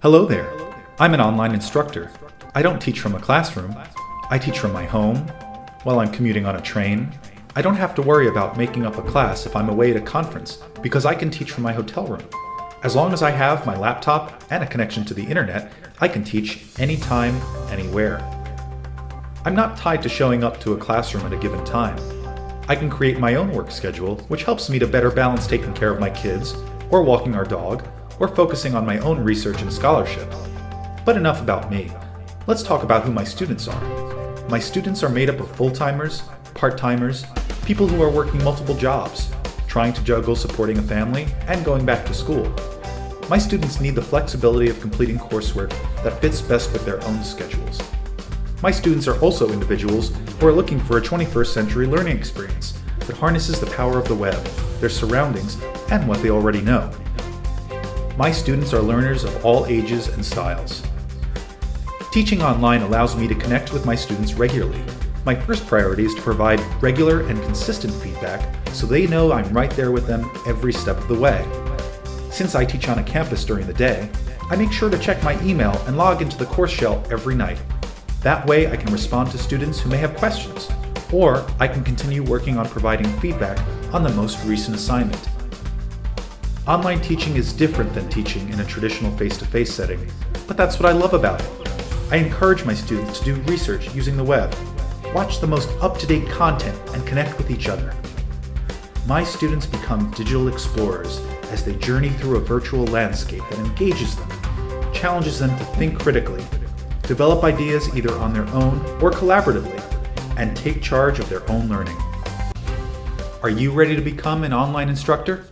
Hello there. I'm an online instructor. I don't teach from a classroom. I teach from my home, while I'm commuting on a train. I don't have to worry about making up a class if I'm away at a conference because I can teach from my hotel room. As long as I have my laptop and a connection to the internet, I can teach anytime, anywhere. I'm not tied to showing up to a classroom at a given time. I can create my own work schedule, which helps me to better balance taking care of my kids, or walking our dog, or focusing on my own research and scholarship. But enough about me. Let's talk about who my students are. My students are made up of full-timers, part-timers, people who are working multiple jobs, trying to juggle supporting a family and going back to school. My students need the flexibility of completing coursework that fits best with their own schedules. My students are also individuals who are looking for a 21st century learning experience that harnesses the power of the web, their surroundings, and what they already know. My students are learners of all ages and styles. Teaching online allows me to connect with my students regularly. My first priority is to provide regular and consistent feedback so they know I'm right there with them every step of the way. Since I teach on a campus during the day, I make sure to check my email and log into the course shell every night. That way I can respond to students who may have questions, or I can continue working on providing feedback on the most recent assignment. Online teaching is different than teaching in a traditional face-to-face setting, but that's what I love about it. I encourage my students to do research using the web, watch the most up-to-date content, and connect with each other. My students become digital explorers as they journey through a virtual landscape that engages them, challenges them to think critically, develop ideas either on their own or collaboratively, and take charge of their own learning. Are you ready to become an online instructor?